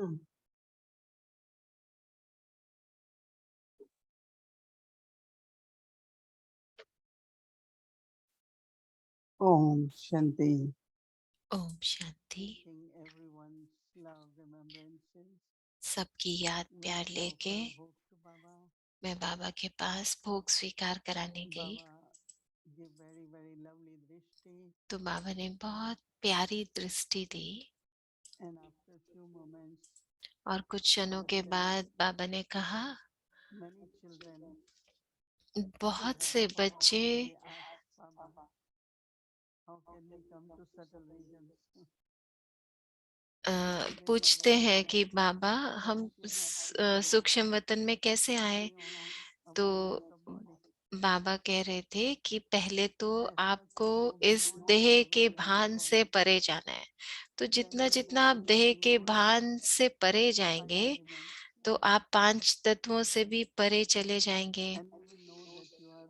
Om Shanti. Om Shanti. Taking everyone's love remembrances, सबकी याद we प्यार लेके offer bhog to Baba. मैं बाबा के पास भोग स्वीकार कराने गई Baba give very lovely drishti, तो बाबा ने बहुत प्यारी दृष्टि दी and after few moments, और कुछ क्षणों Baba के said, बाद बाबा ने कहा, many children बहुत से बच्चे they ask Baba, how can we come to subtle regions? Today Baba पूछते हैं said, कि बाबा हम you have to सूक्ष्म वतन में कैसे आए। stay on तो our physical body. बाबा कह रहे थे कि पहले तो As much आपको you इस beyond देह our के physical भान से body, परे जाना है। तो then जितना you जितना आप will देह be के beyond भान से परे five जाएंगे elements, तो आप 5 तत्वों से भी परे चले जाएंगे and you will know that you are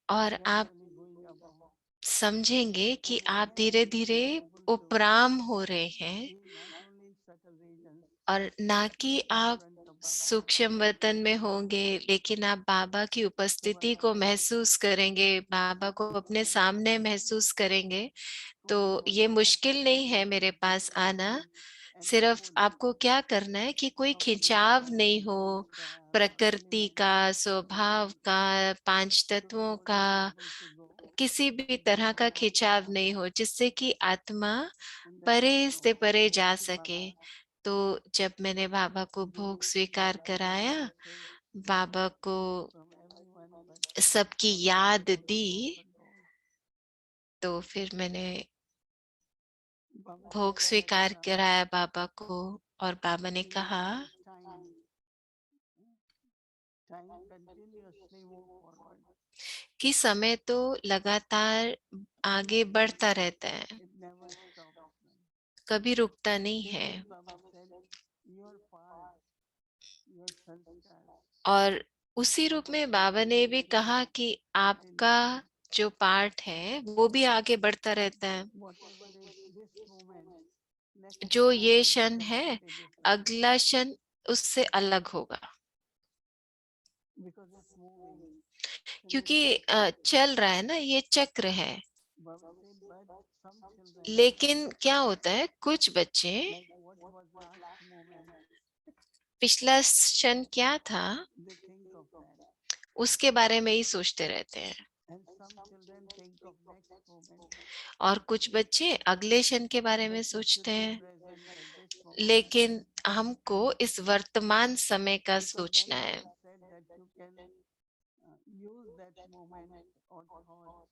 और आप gradually going above, समझेंगे कि and आप then धीरे you will धीरे be able to उपराम हो रहे हैं be not only in subtle regions, और ना कि but in आप front of Baba. सूक्ष्म वतन में होंगे, लेकिन आप बाबा की So उपस्थिति Baba को said, महसूस करेंगे, बाबा को अपने सामने महसूस करेंगे। तो only what ये you have to मुश्किल नहीं do है is मेरे don't पास आना। feel any सिर्फ pull आपको क्या करना है कि कोई of खिंचाव nature, नहीं हो, nature or प्रकृति elements का, स्वभाव का, 5 to तत्वों so का, that you able to go किसी भी तरह का खिंचाव नहीं हो, जिससे कि आत्मा in that परे से flow. परे जा So सके। Baba तो जब मैंने बाबा को give भोग स्वीकार कराया, remembrances बाबा को from everyone, but सबकी also याद Baba the, will offer those. तो फिर मैंने Baba भोग said that स्वीकार कराया बाबा को और बाबा ने see कहा that time continuously move forward. कि समय तो लगातार आगे बढ़ता रहता है, It never stops. कभी रुकता नहीं This है। is Baba said, your part, your sanskars और उसी रूप में बाबा ने भी कहा कि आपका continue. जो पार्ट है वो भी आगे बढ़ता रहता है। Whatever is this moment, next जो moment ये will be क्षण है, definitely different. अगला क्षण उससे अलग होगा, Because it's moving. It's in a क्योंकि cycle. चल रहा है ना, ये चक्र है। Baba said, but some children, लेकिन क्या होता है, कुछ बच्चे like what was last moment, पिछला क्षण क्या था they think of that. उसके बारे में ही सोचते रहते हैं, And some children think of next moment. और कुछ बच्चे अगले क्षण के बारे में But you should सोचते be हैं। present at this moment. लेकिन हमको इस वर्तमान समय का Because then सोचना है। Baba said that you can use that moment or thought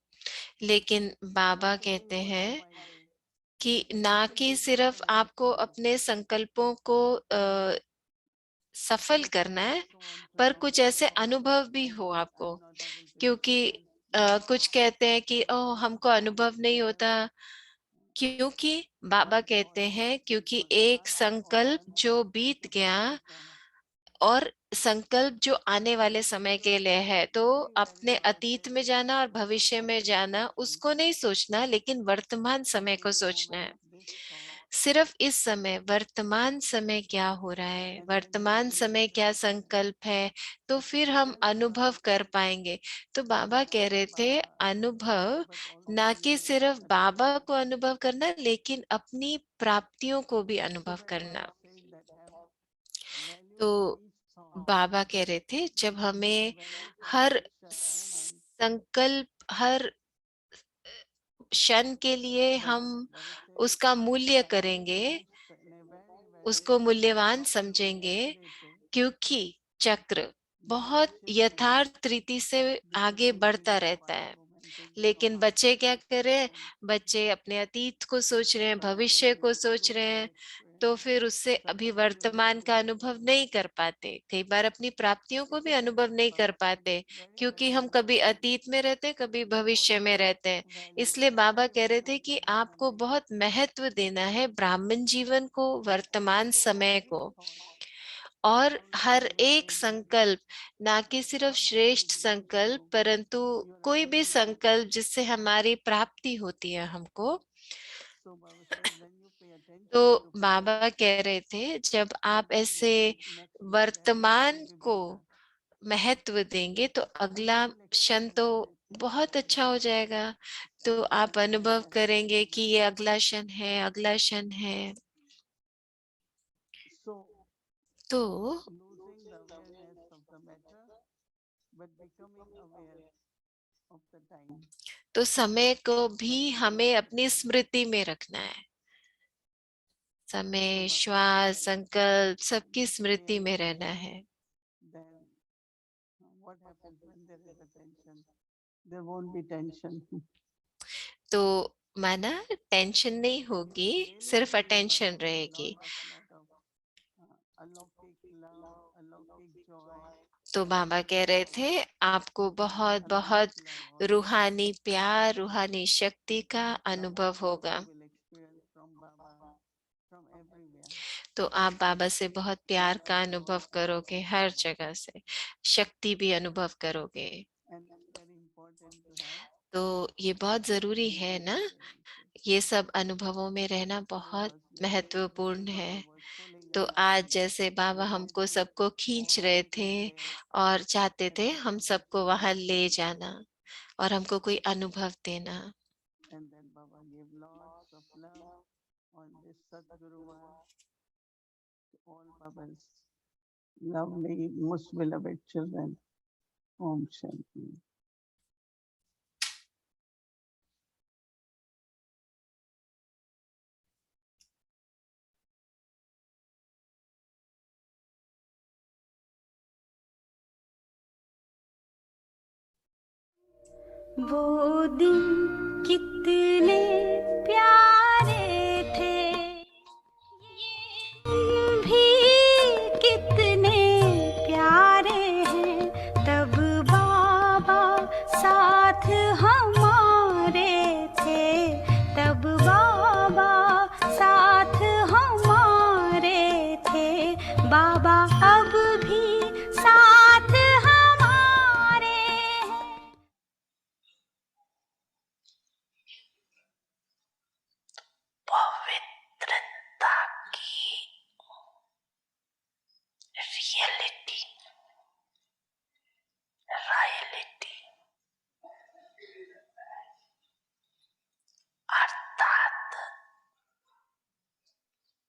लेकिन बाबा not only कहते for the हैं 5 days, कि ना कि सिर्फ आपको अपने संकल्पों को सफल like करना है, just want to पर know कुछ that ऐसे अनुभव भी why हो आपको। I'm not able to क्योंकि experience this. कुछ कहते हैं कि ओह हमको अनुभव नहीं होता, क्योंकि बाबा One thought कहते हैं which क्योंकि was एक past or संकल्प done जो is बीत गया about to come. और संकल्प जो आने वाले समय So के लिए है, तो very अपने Baba अतीत said, में जाना और use भविष्य the में जाना sensation उसको नहीं सोचना, लेकिन वर्तमान at समय this को सोचना है। moment, this thought, सिर्फ इस समय, वर्तमान समय क्या हो रहा है, and then you वर्तमान will समय able क्या to present. संकल्प है, तो फिर हम Then अनुभव Baba कर said, पाएंगे। तो not बाबा कह only रहे थे Baba, अनुभव, but ना also कि you सिर्फ at the बाबा same को time. अनुभव करना, लेकिन अपनी प्राप्तियों को भी So अनुभव when करना। Baba said that have value तो for each thought, बाबा कह रहे थे जब हमें value for her each moment, संकल्प, हर क्षण के लिए हम Baba said, उसका मूल्य करेंगे, moves in a very उसको मूल्यवान proper way, समझेंगे, regulative, क्योंकि चक्र then बहुत simply यथार्थ रीति से they will आगे बढ़ता continue the रहता 5 है। moments of लेकिन बच्चे क्या कर रहे हैं, present. बच्चे अपने अतीत को सोच रहे हैं, Baba said भविष्य you को सोच lose रहे your हैं, तो experience. फिर उससे अभी Sometimes you lose वर्तमान your का अनुभव experience. नहीं कर पाते, कई बार अपनी प्राप्तियों को भी So then अनुभव नहीं कर Baba said पाते, क्योंकि very हम कभी nicely अतीत में रहते हैं, कभी what भविष्य में is रहते हैं। value इसलिए for बाबा कह रहे थे everyone कि in this आपको moment. बहुत महत्व देना है ब्राह्मण जीवन को, वर्तमान So समय every को, thought, not और only हर Baba एक said that संकल्प, ना कि सिर्फ something श्रेष्ठ which gives संकल्प, you परंतु your कोई भी ability, संकल्प जिससे हमारी प्राप्ति होती है हमको, So Baba says when you pay attention तो to बाबा present, कह रहे थे जब आप then ऐसे next moment वर्तमान everything will be को better. महत्व देंगे तो अगला You will क्षण experience तो that बहुत अच्छा हो जाएगा। तो and आप this is अनुभव the करेंगे next कि ये अगला क्षण है, अगला क्षण है। So तो losing the awareness of the matter, but becoming aware of the time. तो समय को भी हमें अपनी स्मृति में रखना है। समय, श्वास, संकल्प सबकी स्मृति में रहना है। Then what happens when there is attention? There won't be tension. तो माना टेंशन नहीं होगी, सिर्फ अटेंशन रहेगी। lot of alokik love, alokik joy. तो बाबा कह रहे थे आपको बहुत बहुत रूहानी प्यार, रूहानी शक्ति का अनुभव होगा। will experience from Baba, from everywhere. तो आप बाबा से बहुत प्यार का अनुभव करोगे, हर जगह से शक्ति भी अनुभव करोगे। And very important to have तो ये बहुत जरूरी है ना, ये सब अनुभवों में रहना बहुत महत्वपूर्ण है। तो आज जैसे बाबा हमको सबको खींच रहे थे और चाहते थे हम सबको वहां ले जाना और हमको कोई अनुभव देना। And then Baba gave lots of love on this Sadguruvar to all Baba's lovely, most beloved children. Om Shanti. वो दिन कितने प्यारे थे, ये भी कितने प्यारे हैं। तब बाबा साथ हमारे थे, तब बाबा साथ हमारे थे। बाबा अब भी साथ हमारे हैं। पवित्रता की रियलिटी, रॉयलिटी अर्थात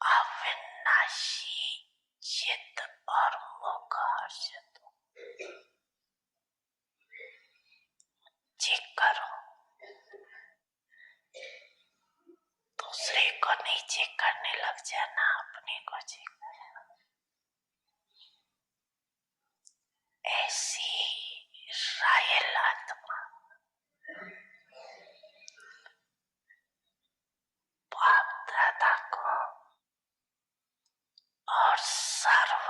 अविनाशी चित और मुख हर्षित चेक करो, दूसरे को नहीं चेक करने लग जाना, अपने को चेक करना। ऐसी रायल आत्मा बाप दादा को और सर्व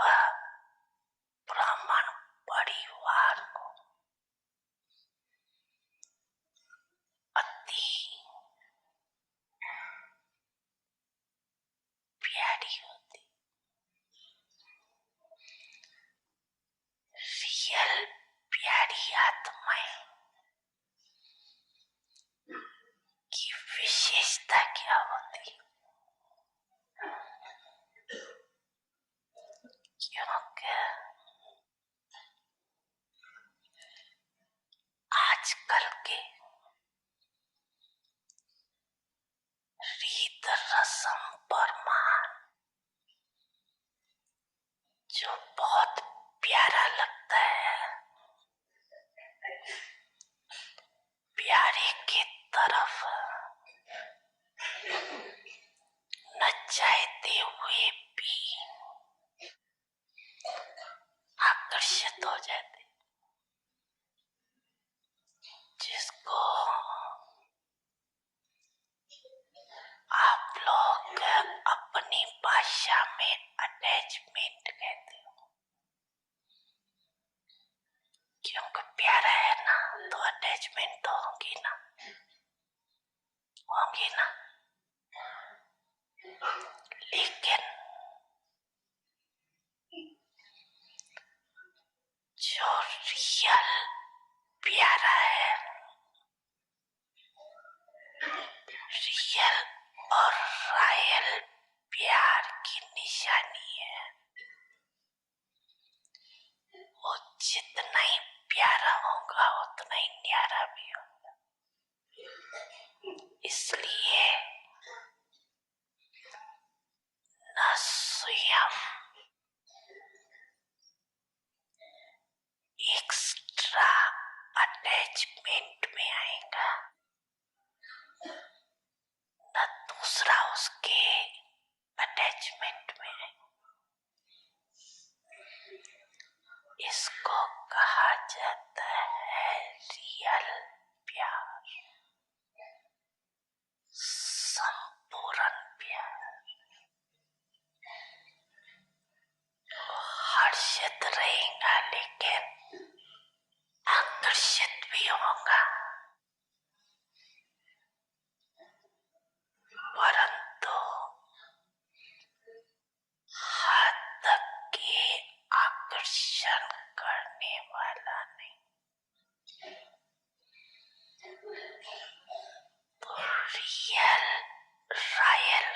ब्राह्मण परिवार को अति प्यारी होती। रियल प्यारी आत्माएं की विशेषता क्या होती? क्योंकि आजकल के रीत रस्म परमान जो बहुत प्यारा लगता है, प्यारे की तरफ न चाहते हुए भी आकर्षित हो जाते, जिसको आप लोग अपनी भाषा में अटैचमेंट कहते हो। क्योंकि प्यारा है ना, तो अटैचमेंट तो होगी ना, होगी ना। लेकिन जो रियल प्यारा है, रियल और रॉयल प्यार की निशानी है। वो जितना ही प्यारा होगा उतना ही न्यारा भी होगा। इसलिए न स्वयं एक्स्ट्रा अटैचमेंट में आएगा, न दूसरा उसके अटैचमेंट में आएगा। इसको कहा जाता है रियल प्यार, संपूर्ण प्यार। हर्षित रहेगा लेकिन आकर्षित भी होगा, परंतु हद तक के आकर्षण करने वाला नहीं। तो रियल रॉयल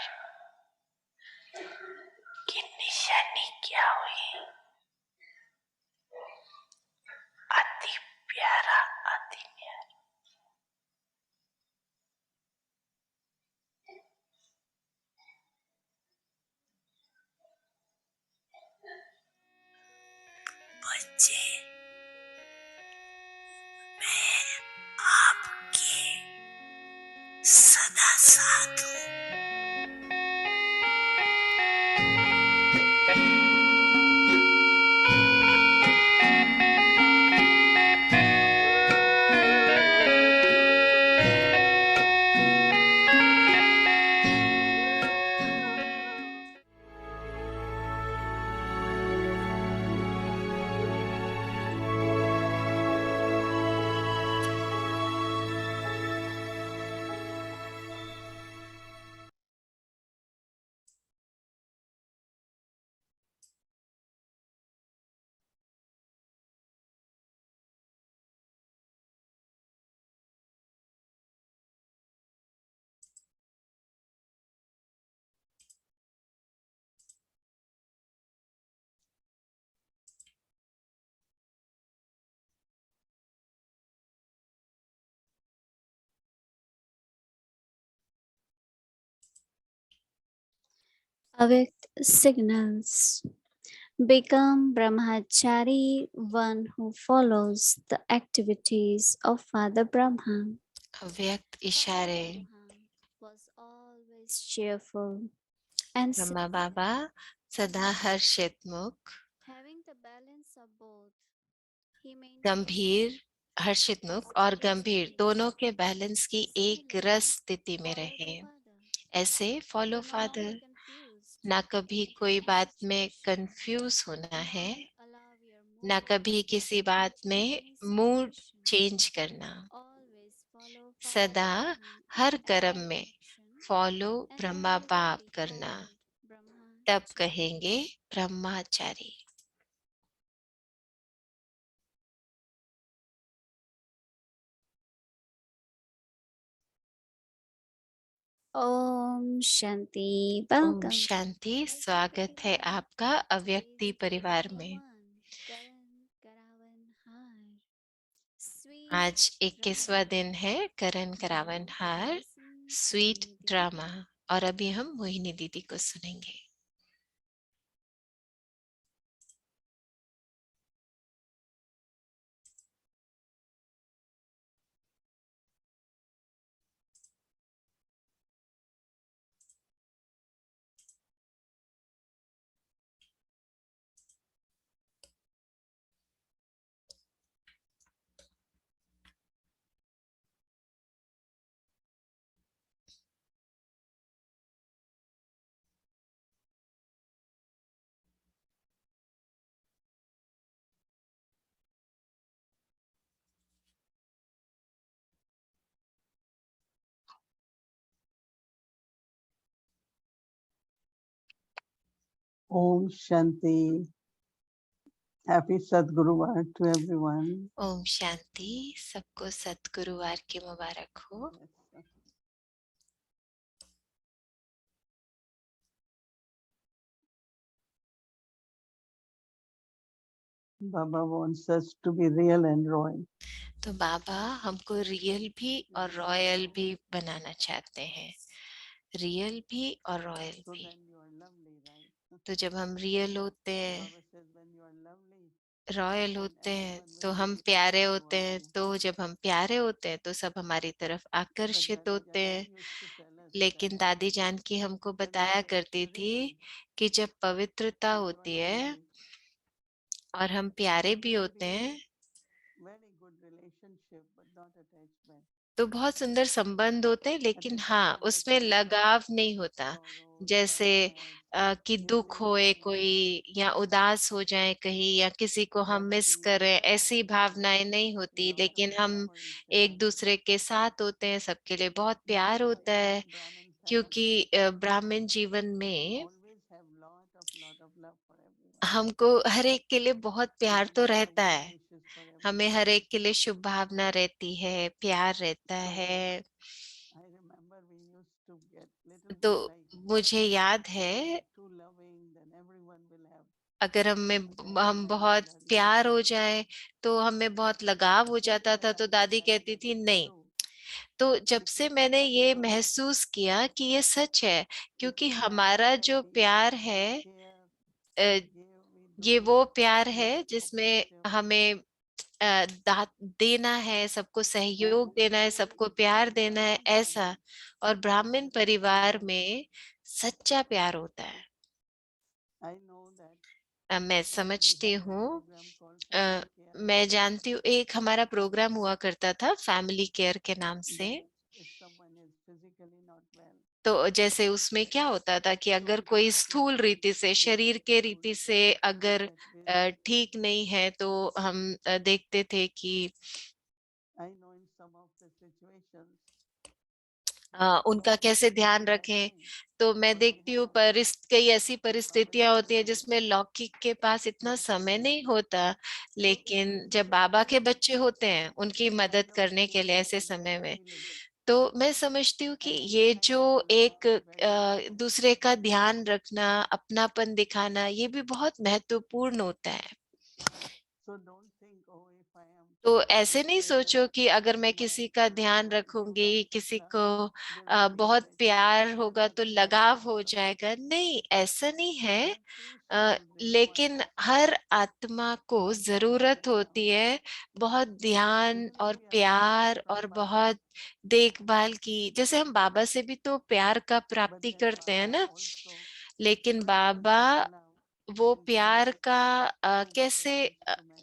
की निशानी क्या हुई? अति प्यारा, अति न्यारा। बच्चे, मैं आपके सदा साथ हूँ। Avyakt signals. Become Brahmachari, one who follows the activities of Father Brahma. अव्यक्त इशारे। Was always cheerful and Brahma बाबा सदा हर्षित मुख, having the balance of both. He maintained गंभीर, हर्षित मुख और गंभीर दोनों के बैलेंस की एक रस स्थिति में रहे। ऐसे फॉलो फादर, ना कभी कोई बात में कंफ्यूज होना है, ना कभी किसी बात में मूड चेंज करना। सदा हर कर्म में फॉलो ब्रह्मा बाप करना, तब कहेंगे ब्रह्माचारी। ओम शांति। ओम शांति। स्वागत है आपका अव्यक्ति परिवार में। आज 21वां दिन है करण करावन हार स्वीट ड्रामा, और अभी हम मोहिनी दीदी को सुनेंगे। Om Shanti. Happy Sadguruvar to everyone. Om Shanti. सबको सद्गुरुवार की मुबारक हो। Baba wants us to be real and royal. तो बाबा हमको रियल भी और रॉयल भी बनाना चाहते हैं, रियल भी और रॉयल So भी। then you are lovely, right? तो जब हम रियल होते हैं, Baba says when you are lovely, royal then होते हैं, everyone तो will हम gravitate प्यारे होते towards हैं, you. तो जब हम प्यारे होते हैं तो सब हमारी तरफ But आकर्षित Dadi होते Janan हैं। used to tell us लेकिन that दादी जानकी हमको when बताया there is करती थी purity, कि जब पवित्रता everyone होती will है be, और हम प्यारे there भी will होते be हैं, very good relationship, but not attachment. तो बहुत सुंदर संबंध होते हैं, लेकिन हाँ, Attachment just उसमें means लगाव नहीं होता। sorrow, जैसे sadness, कि ये दुख feeling होए आना कोई चाहिए। या उदास हो जाए कहीं या किसी को हम Baba मिस ji करें, used to ऐसी tell us भावनाएं नहीं कि होती। lot of लेकिन love हम for each एक other. दूसरे के साथ होते हैं, सबके लिए बहुत प्यार Because होता है, Brahmins have a क्योंकि tradition ब्राह्मण जीवन to में always have lot of love for everyone. हमको हर एक के लिए बहुत We प्यार तो always have रहता good है, wishes for हमें everyone. हर एक के लिए शुभ भावना रहती है, प्यार रहता So है। I remember we used to get little तो bit like मुझे याद if we है, are too loving, then everyone will have अगर attachment हम and बहुत will love प्यार हो us. जाए तो हमें बहुत लगाव हो Till जाता the था, तो time I दादी कहती realized थी it is नहीं। true. तो जब से Because मैंने ये when महसूस किया कि ये सच है, it क्योंकि is not हमारा that जो we प्यार है, care, we a, give, we ये do, वो प्यार we है are जिसमें cooperative. हमें दात देना है, सबको सहयोग And देना है, सबको प्यार in देना है, Brahman ऐसा। family, और ब्राह्मण there is true परिवार love. में सच्चा प्यार होता है। I know that मैं we समझती had a हूँ, program called Family Care मैं जानती हूँ, एक हमारा प्रोग्राम हुआ करता था फैमिली केयर के नाम से। that if someone is physically not well, तो जैसे उसमें क्या होता था कि अगर so कोई we take स्थूल them रीति से, to शरीर के to रीति से अगर get visit. ठीक नहीं है, तो हम देखते थे कि I know in some of the situations उनका God कैसे doesn't ध्यान have that रखें। time, तो मैं but we देखती हूँ have. कई ऐसी Baba's परिस्थितियां होती हैं children. जिसमें लौकिक के पास इतना समय नहीं होता, So लेकिन this जब is बाबा के very बच्चे होते हैं उनकी मदद kind of करने के लिए feeling, ऐसे very समय good में, feeling. तो मैं समझती हूँ कि And this ये kind जो of love एक is very important. दूसरे का ध्यान रखना, अपनापन दिखाना, ये भी बहुत महत्वपूर्ण होता है। So don't think, oh, if I am तो ऐसे नहीं care सोचो कि अगर मैं my किसी का ध्यान children, give रखूंगी, lots of किसी love, को they will feel बहुत attachment. प्यार That होगा is तो not लगाव हो possible. जाएगा, नहीं, ऐसा नहीं We है। have two souls लेकिन required हर आत्मा को for जरूरत constant love. होती है बहुत ध्यान Even if और we are प्यार separated from और Baba, बहुत देखभाल की। जैसे हम बाबा से भी तो प्यार का but प्राप्ति then करते हैं Baba ना, also लेकिन expresses बाबा his love वो in some प्यार way का through कैसे Baba's instruments.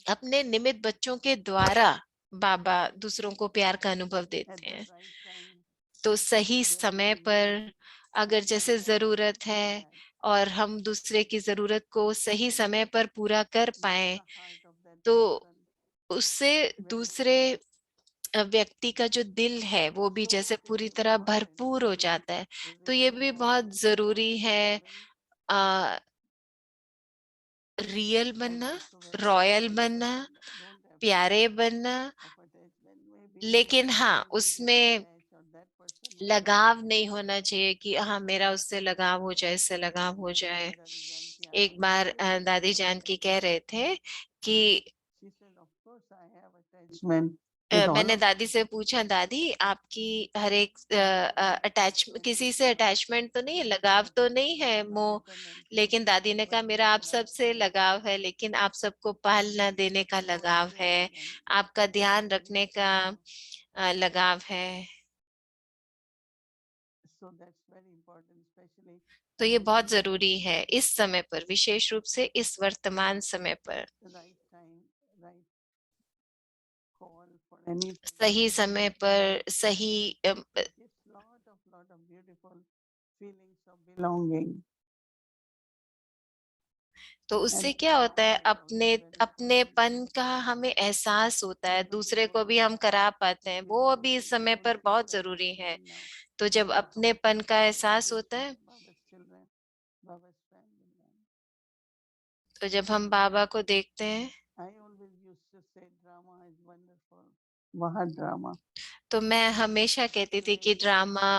अपने निमित्त बच्चों के द्वारा बाबा दूसरों को प्यार का अनुभव At देते the हैं। right time, तो सही there will समय be need. पर, अगर Baba जैसे also जरूरत feel है that. और हम दूसरे की जरूरत को सही समय पर पूरा कर Then पाए, the heart of that तो person उससे get very दूसरे full. व्यक्ति का जो दिल है वो भी So जैसे what is पूरी तरह important भरपूर हो जाता है। is तो ये real भी royal बहुत and not जरूरी है, attachment, रियल and बनना, also very रॉयल cooperative बनना, and don't have प्यारे feeling बनना। of attachment. Maybe this लेकिन हाँ, person will get उसमें attached or that person will get लगाव attached. नहीं होना चाहिए कि हाँ मेरा उससे लगाव हो जाए, इससे लगाव हो Like जाए। one Dadi Janki एक asked, bar do you feel दादी some जानकी कह attachment? रहे थे कि She said, of course I have attachment with all मैंने of दादी you. से पूछा, दादी आपकी हर एक किसी से अटैचमेंट तो नहीं है, लगाव तो नहीं है, Love, मोह। dependency, लेकिन दादी ने but कहा मेरा that आप love सबसे is लगाव है, लेकिन आप सबको पालना देने का so लगाव है, caring and आपका ध्यान very रखने का tender. लगाव है। So that's very important, especially तो at ये this बहुत time, जरूरी है इस समय पर, विशेष रूप से इस वर्तमान समय पर। the right time, right call for anything. सही समय पर सही It gives lot of beautiful feelings of belonging. तो And उससे this क्या होता है, bond is also very strong. अपनेपन का हमें एहसास होता है, दूसरे को भी हम करा पाते हैं, वो अभी इस समय Don't पर feel बहुत like जरूरी है। till now. तो जब अपनेपन का एहसास होता है, Baba's children, Baba's family. तो जब हम बाबा को देखते हैं, I always used to say drama is wonderful. वहाँ ड्रामा। तो मैं हमेशा कहती थी कि ड्रामा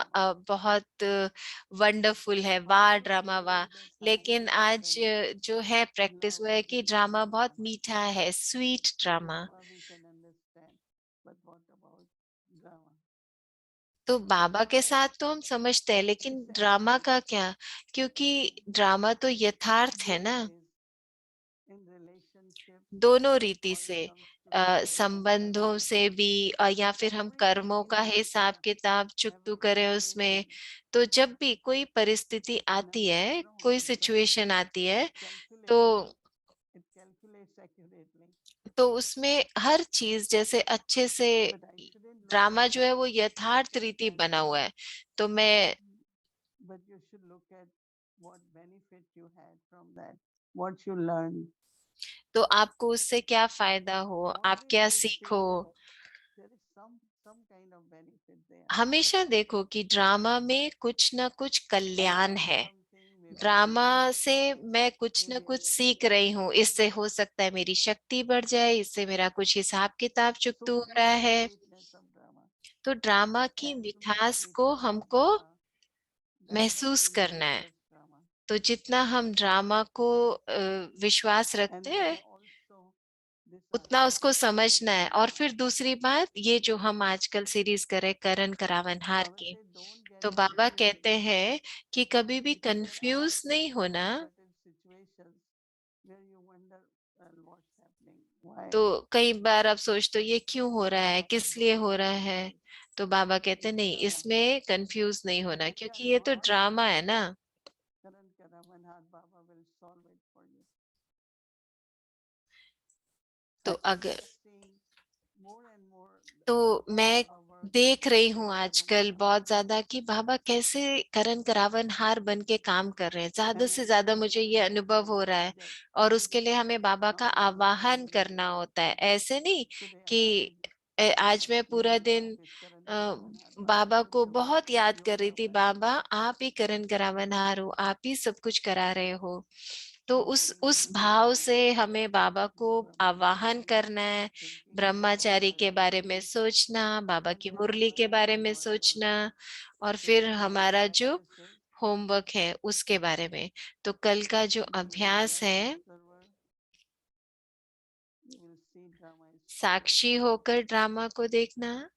बहुत वंडरफुल है, वाह ड्रामा वाह। लेकिन आज जो है प्रैक्टिस वो है कि ड्रामा बहुत मीठा है, sweet drama. Drama we can understand, but what about drama? तो बाबा के साथ तो हम समझते हैं, लेकिन ड्रामा का क्या? क्योंकि ड्रामा तो यथार्थ है ना, In relationship, दोनों रीति or it से, comes to service संबंधों activities, से भी, या फिर हम कर्मों का हिसाब किताब चुकतू करें उसमें। तो जब भी कोई परिस्थिति आती है, कोई सिचुएशन आती है, तो it calculates accurately. उसमें हर चीज जैसे अच्छे से, But I shouldn't look drama at जो है वो यथार्थ रीति बना हुआ है। तो मैं but you should look at what benefit you had from that, what you learned. तो आपको उससे क्या फायदा हो, आप Always क्या you सीखो। see there is some kind of benefit there. हमेशा देखो कि ड्रामा में कुछ ना कुछ कल्याण है। Something maybe ड्रामा से intellectual, मैं कुछ न maybe कुछ सीख रही हूँ, इससे हो सकता है मेरी शक्ति बढ़ जाए, इससे मेरा कुछ हिसाब किताब so चुकतू हो this रहा is the है। sweetness of drama. तो ड्रामा की As much मिठास we को trust हमको drama, that much महसूस we need to करना है। trust drama. तो जितना हम ड्रामा को विश्वास And रखते then हैं, also this उतना उसको archetypal समझना है। और फिर drama. दूसरी बात, ये जो हम आजकल सीरीज करें करण करावनहार Baba की, said, don't get तो बाबा confused कहते हैं कि कभी भी if there are कंफ्यूज नहीं होना। certain situations where you wonder what's happening, why, तो कई बार आप सोचते हो ये क्यों हो रहा है, why किस लिए Baba हो is रहा doing है। this. तो बाबा कहते हैं It's नहीं, drama. इसमें कंफ्यूज नहीं होना, Look at क्योंकि ये तो what ड्रामा है ना। Karan Karamanhat Baba will solve it for you. तो I अगर am seeing more and more तो how मैं Baba works देख रही in हूँ आजकल Karan बहुत Karamanhat. ज्यादा कि बाबा कैसे करण करावनहार बन के काम कर रहे हैं। ज्यादा And से then ज्यादा मुझे Baba ये has अनुभव also हो रहा है। said that और today उसके लिए हमें बाबा का how I want to आवाहन live करना my होता है। life. ऐसे नहीं Today I कि said आज मैं पूरा name दिन of is Karan Karamanhat Baba. Baba Put को your बहुत याद कर रही थी, yoga mat. बाबा आप ही करण करावनहार हो, आप ही सब कुछ करा रहे हो। तो Today उस you भाव are से हमें बाबा को आवाहन brahmachari, करना है। thinking of all Brahmachari the के बारे में devotees, सोचना, बाबा and की then मुरली के working बारे में for your सोचना, और फिर physical हमारा जो practices. होमवर्क है उसके बारे में। तो कल का जो Be a अभ्यास blessed है, observer. You will see drama is sweet, साक्षी होकर ड्रामा को देखना।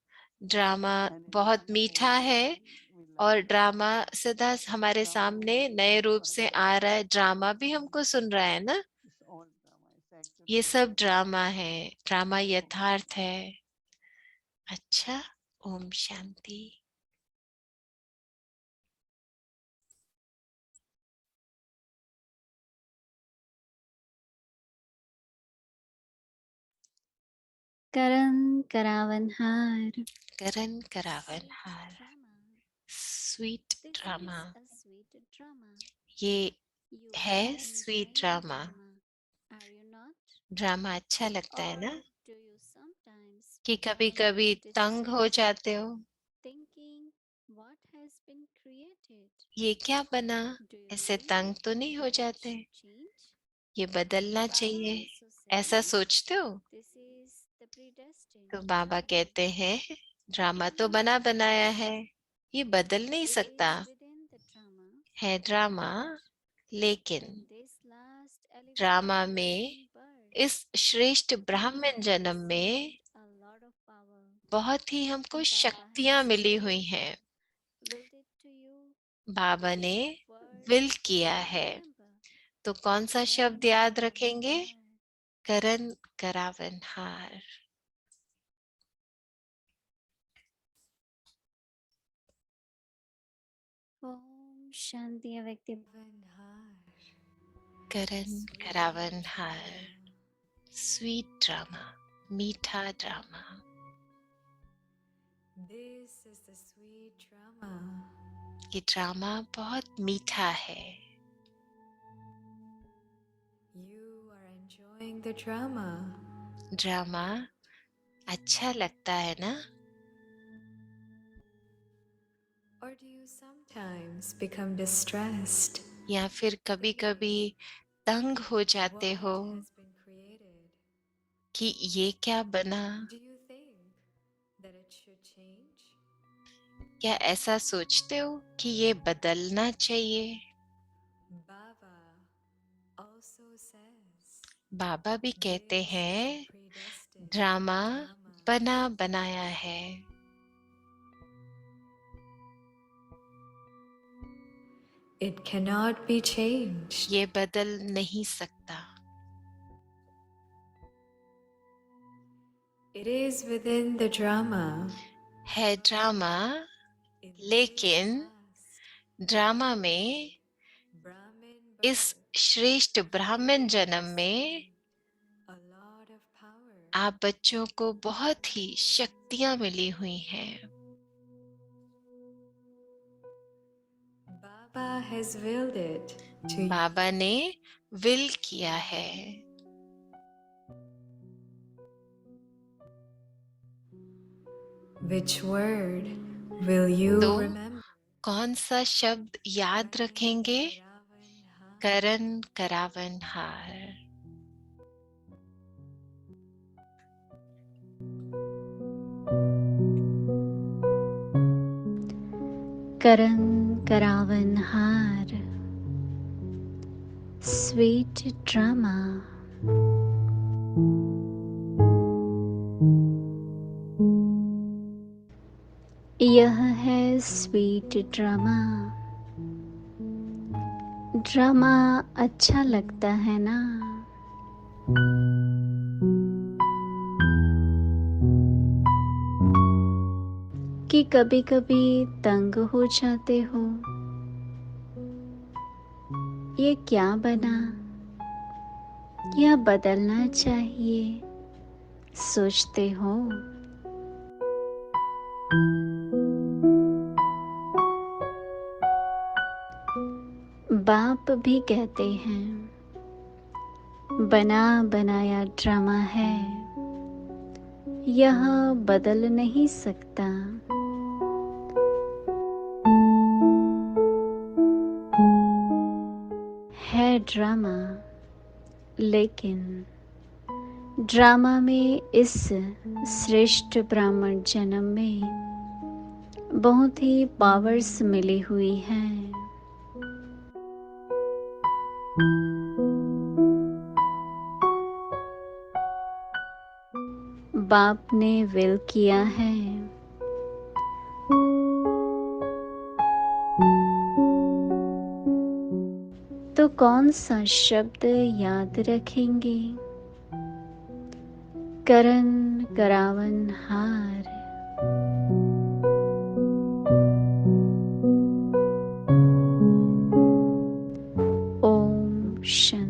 ड्रामा and in बहुत new मीठा है, horizon we और learn. ड्रामा सदा हमारे Drama सामने is नए all रूप से drama. आ रहा है। ड्रामा भी हमको सुन रहा है ना। It's all drama. It's ये actually सब all drama. ड्रामा है, ड्रामा Om यथार्थ Shanti. है। अच्छा, Om Shanti. Karan Karavanhar. Karan Karavanhar, Drama. Sweet This drama. is a sweet drama. ये You है are sweet enjoying the drama. drama. Are you not? Drama अच्छा लगता है Or ना, do you sometimes कि कभी become कभी तंग हो distressed, जाते हो, thinking what has been created? ये क्या बना, Do you ऐसे think तंग तो नहीं हो it जाते, should change? ये बदलना Baba चाहिए, also ऐसा says सोचते हो। this is the तो predestined. बाबा कहते हैं ड्रामा तो बना बनाया है, ये बदल नहीं It सकता, is within the drama, है ड्रामा। but लेकिन in this last drama elevated में, human birth, इस श्रेष्ठ we ब्राह्मण have जन्म में received a lot of power. बहुत ही हमको Baba शक्तियां has मिली हुई हैं। willed it to you. बाबा ने Which word विल will किया you है। remember? तो कौन सा Karan शब्द याद रखेंगे? Karavanhar. Karan करावनहार। Om Shanti Avakti. करण करावनहार, स्वीट ड्रामा, मीठा drama. This is the sweet drama. ये ड्रामा बहुत मीठा है। You are enjoying the drama. Drama अच्छा लगता है ना? Or do you sometimes become distressed? या फिर कभी कभी तंग हो जाते What हो has been created? कि ये क्या बना? Do you think क्या ऐसा सोचते हो कि ये बदलना चाहिए? Baba also says बाबा भी कहते this is a हैं predestined ड्रामा drama. बना बनाया है। It cannot be changed. ये बदल नहीं सकता। It is within the drama. है ड्रामा, In लेकिन this last ड्रामा में Brahmin इस birth, श्रेष्ठ ब्राह्मण you जन्म में receive a lot of power. आप बच्चों को बहुत ही शक्तियां मिली हुई हैं। Baba has willed it to you. बाबा ने विल किया है। Which word will you तो remember? कौन सा शब्द याद रखेंगे? Karavan करण करावन हार। करण करावनहार, स्वीट ड्रामा। यह है स्वीट ड्रामा। ड्रामा अच्छा लगता है ना? कि कभी कभी तंग हो जाते हो? ये क्या बना? यह बदलना चाहिए, सोचते हो? बाप भी कहते हैं बना बनाया ड्रामा है, यह बदल नहीं सकता। है ड्रामा, लेकिन ड्रामा में इस श्रेष्ठ ब्राह्मण जन्म में बहुत ही पावर्स मिली हुई हैं। बाप ने विल किया है, तो कौन सा शब्द याद रखेंगे? करण करावन हार। ओम शांति।